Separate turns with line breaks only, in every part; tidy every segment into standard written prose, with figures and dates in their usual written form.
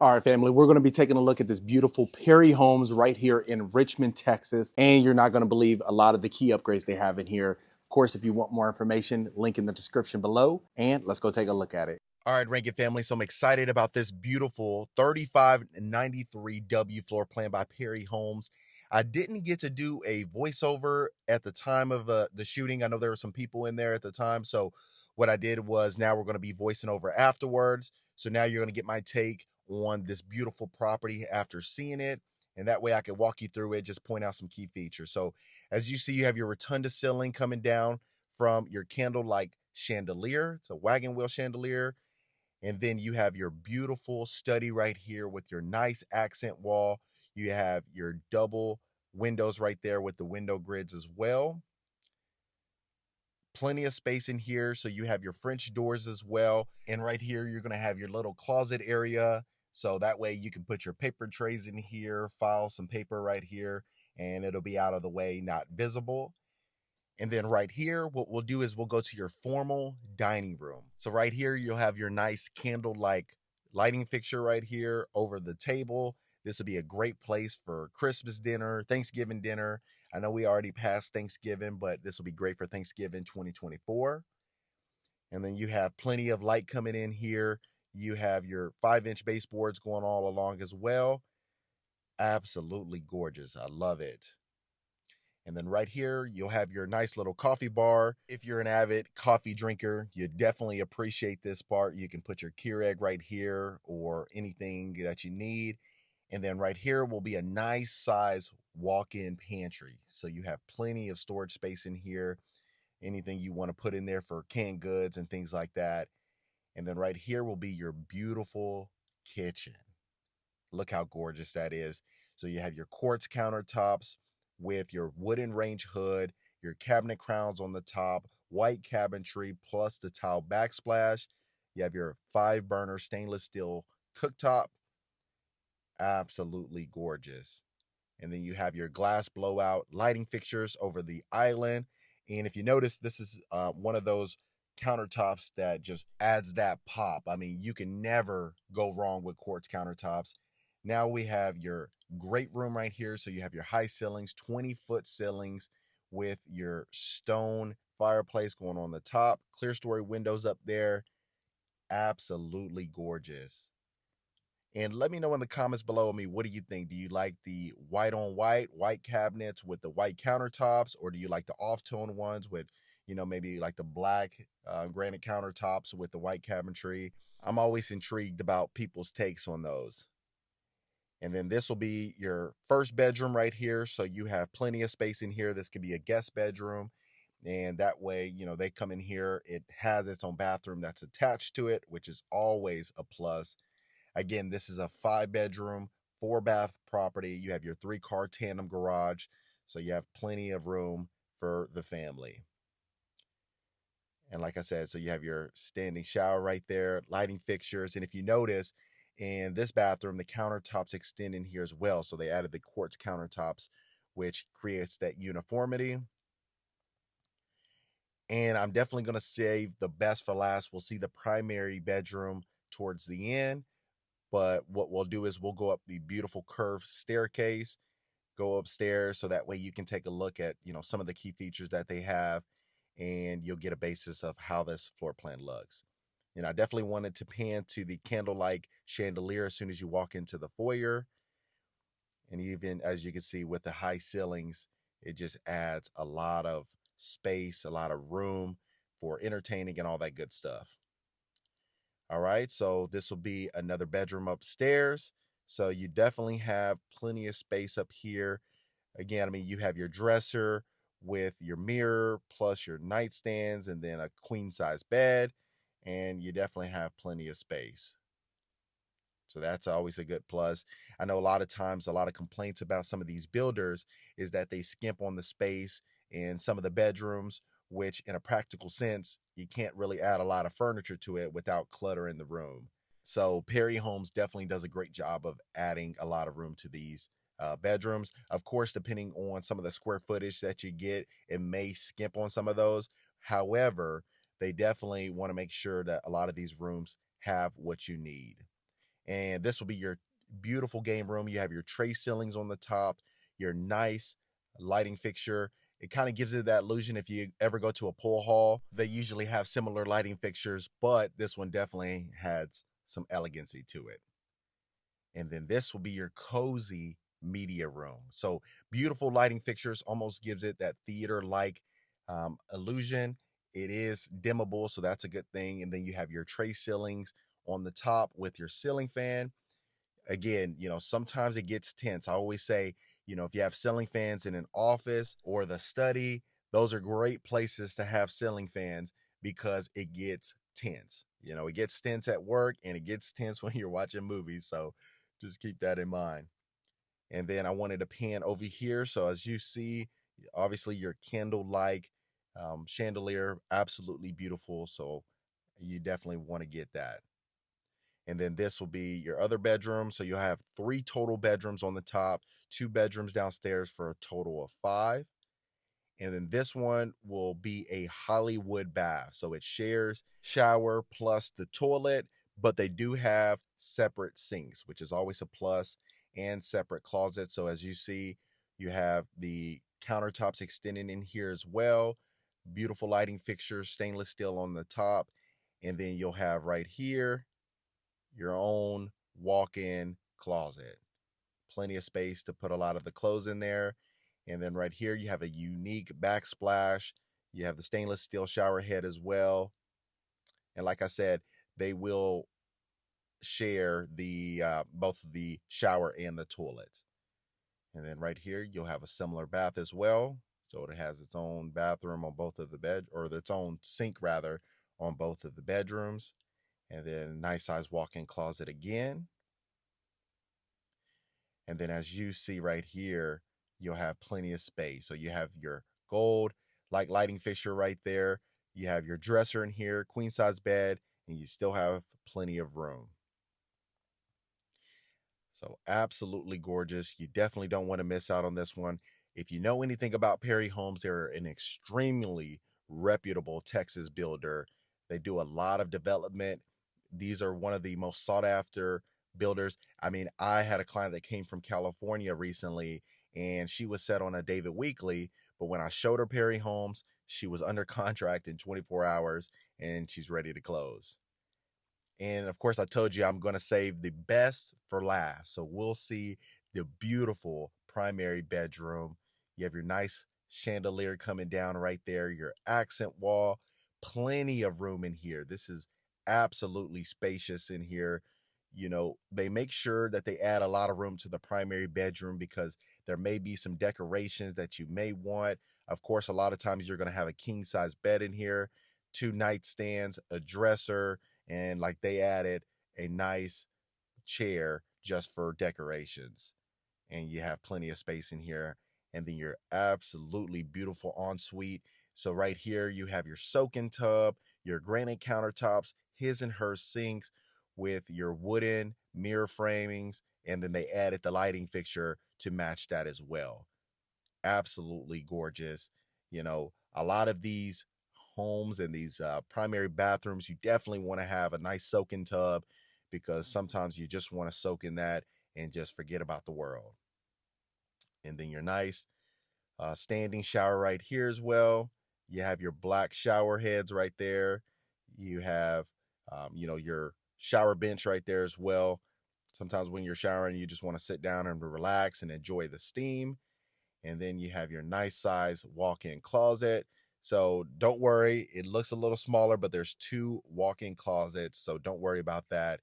All right, family, we're going to be taking a look at this beautiful Perry Homes right here in Richmond, Texas. And you're not going to believe a lot of the key upgrades they have in here. Of course, if you want more information, link in the description below. And let's go take a look at it. All right, Rankin family, so I'm excited about this beautiful 3593W floor plan by Perry Homes. I didn't get to do a voiceover at the time of the shooting. I know there were some people in there at the time. So what I did was now we're going to be voicing over afterwards. So now you're going to get my take on this beautiful property after seeing it. And that way I can walk you through it, just point out some key features. So as you see, you have your rotunda ceiling coming down from your candle-like chandelier. It's a wagon wheel chandelier. And then you have your beautiful study right here with your nice accent wall. You have your double windows right there with the window grids as well. Plenty of space in here. So you have your French doors as well. And right here, you're going to have your little closet area. So that way you can put your paper trays in here, file some paper right here, and it'll be out of the way, not visible. And then right here, what we'll do is we'll go to your formal dining room. So right here, you'll have your nice candle-like lighting fixture right here over the table. This will be a great place for Christmas dinner, Thanksgiving dinner. I know we already passed Thanksgiving, but this will be great for Thanksgiving 2024. And then you have plenty of light coming in here. You have your 5-inch baseboards going all along as well. Absolutely gorgeous. I love it. And then right here, you'll have your nice little coffee bar. If you're an avid coffee drinker, you definitely appreciate this part. You can put your Keurig right here or anything that you need. And then right here will be a nice size walk-in pantry. So you have plenty of storage space in here. Anything you want to put in there for canned goods and things like that. And then right here will be your beautiful kitchen. Look how gorgeous that is. So you have your quartz countertops with your wooden range hood, your cabinet crowns on the top, white cabinetry plus the tile backsplash. You have your 5-burner stainless steel cooktop. Absolutely gorgeous. And then you have your glass blowout lighting fixtures over the island. And if you notice, this is one of those countertops that just adds that pop. I mean, you can never go wrong with quartz countertops. Now we have your great room right here. So you have your high ceilings, 20-foot ceilings with your stone fireplace going on the top, clear story windows up there. Absolutely gorgeous. And let me know in the comments below me, what do you think? Do you like the white on white cabinets with the white countertops? Or do you like the off-tone ones with, maybe like the black granite countertops with the white cabinetry? I'm always intrigued about people's takes on those. And then this will be your first bedroom right here. So you have plenty of space in here. This could be a guest bedroom. And that way, they come in here. It has its own bathroom that's attached to it, which is always a plus. Again, this is a 5-bedroom, 4-bath property. You have your 3-car tandem garage. So you have plenty of room for the family. And like I said, so you have your standing shower right there, lighting fixtures. And if you notice, in this bathroom, the countertops extend in here as well. So they added the quartz countertops, which creates that uniformity. And I'm definitely going to save the best for last. We'll see the primary bedroom towards the end. But what we'll do is we'll go up the beautiful curved staircase, go upstairs, so that way you can take a look at, some of the key features that they have, and you'll get a basis of how this floor plan looks. I definitely wanted to pan to the candle-like chandelier as soon as you walk into the foyer. And even as you can see with the high ceilings, it just adds a lot of space, a lot of room for entertaining and all that good stuff. All right, so this will be another bedroom upstairs. So you definitely have plenty of space up here. Again, I mean, you have your dresser with your mirror plus your nightstands and then a queen size bed. And you definitely have plenty of space. So that's always a good plus. I know a lot of times, a lot of complaints about some of these builders is that they skimp on the space in some of the bedrooms, which in a practical sense, you can't really add a lot of furniture to it without cluttering the room. So Perry Homes definitely does a great job of adding a lot of room to these bedrooms. Of course, depending on some of the square footage that you get, it may skimp on some of those. However, they definitely want to make sure that a lot of these rooms have what you need. And this will be your beautiful game room. You have your tray ceilings on the top, your nice lighting fixture. It kind of gives it that illusion. If you ever go to a pool hall, they usually have similar lighting fixtures, but this one definitely has some elegancy to it. And then this will be your cozy media room. So beautiful lighting fixtures almost gives it that theater like illusion. It is dimmable, so that's a good thing. And then you have your tray ceilings on the top with your ceiling fan. Again, sometimes it gets tense. I always say, if you have ceiling fans in an office or the study, those are great places to have ceiling fans because it gets tense. It gets tense at work and it gets tense when you're watching movies. So just keep that in mind. And then I wanted to pan over here. So as you see, obviously your candle like chandelier, absolutely beautiful. So you definitely want to get that. And then this will be your other bedroom. So you'll have 3 total bedrooms on the top, 2 bedrooms downstairs for a total of 5. And then this one will be a Hollywood bath. So it shares shower plus the toilet, but they do have separate sinks, which is always a plus, and separate closets. So as you see, you have the countertops extending in here as well. Beautiful lighting fixtures, stainless steel on the top. And then you'll have right here your own walk-in closet. Plenty of space to put a lot of the clothes in there. And then right here, you have a unique backsplash. You have the stainless steel shower head as well. And like I said, they will share the both the shower and the toilets. And then right here, you'll have a similar bath as well. So it has its own bathroom on both of the bed, or its own sink rather, on both of the bedrooms. And then nice size walk-in closet again. And then as you see right here, you'll have plenty of space. So you have your gold like lighting fixture right there. You have your dresser in here, queen size bed, and you still have plenty of room. So absolutely gorgeous. You definitely don't want to miss out on this one. If you know anything about Perry Homes, they're an extremely reputable Texas builder. They do a lot of development. These are one of the most sought after builders. I mean, I had a client that came from California recently and she was set on a David Weekly, but when I showed her Perry Homes, she was under contract in 24 hours and she's ready to close. And of course, I told you I'm going to save the best for last. So we'll see the beautiful primary bedroom. You have your nice chandelier coming down right there, your accent wall, plenty of room in here. This is absolutely spacious in here. They make sure that they add a lot of room to the primary bedroom because there may be some decorations that you may want. Of course, a lot of times you're going to have a king size bed in here, 2 nightstands, a dresser, and like they added a nice chair just for decorations. And you have plenty of space in here. And then your absolutely beautiful ensuite. So right here you have your soak-in tub, your granite countertops, his and her sinks with your wooden mirror framings, and then they added the lighting fixture to match that as well. Absolutely gorgeous. A lot of these homes and these primary bathrooms, you definitely want to have a nice soak-in tub because sometimes you just want to soak in that and just forget about the world. And then your nice standing shower right here as well. You have your black shower heads right there. You have, your shower bench right there as well. Sometimes when you're showering, you just want to sit down and relax and enjoy the steam. And then you have your nice size walk-in closet. So don't worry, it looks a little smaller, but there's 2 walk-in closets. So don't worry about that.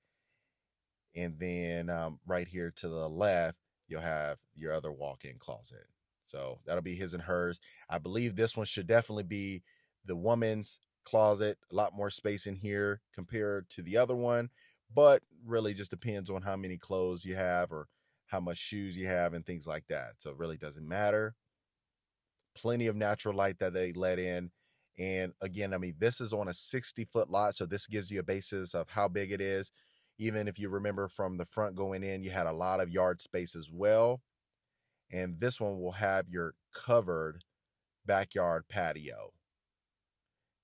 And then right here to the left, you'll have your other walk-in closet. So that'll be his and hers. I believe this one should definitely be the woman's closet. A lot more space in here compared to the other one, but really just depends on how many clothes you have or how much shoes you have and things like that. So it really doesn't matter. Plenty of natural light that they let in. And again, I mean, this is on a 60-foot lot. So this gives you a basis of how big it is. Even if you remember from the front going in, you had a lot of yard space as well. And this one will have your covered backyard patio.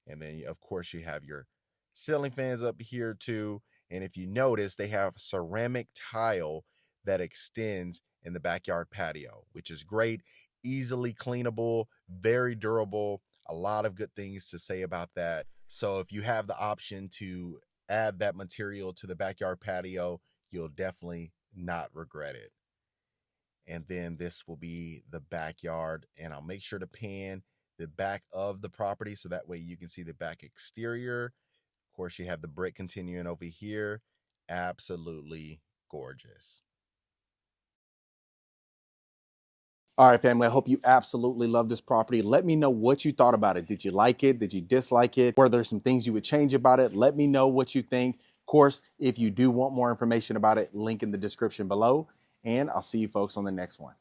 And then, of course, you have your ceiling fans up here too. And if you notice, they have ceramic tile that extends in the backyard patio, which is great, easily cleanable, very durable. A lot of good things to say about that. So if you have the option to add that material to the backyard patio, you'll definitely not regret it. And then this will be the backyard, and I'll make sure to pan the back of the property so that way you can see the back exterior. Of course, you have the brick continuing over here. Absolutely gorgeous.
All right, family, I hope you absolutely love this property. Let me know what you thought about it. Did you like it? Did you dislike it? Were there some things you would change about it? Let me know what you think. Of course, if you do want more information about it, link in the description below. And I'll see you folks on the next one.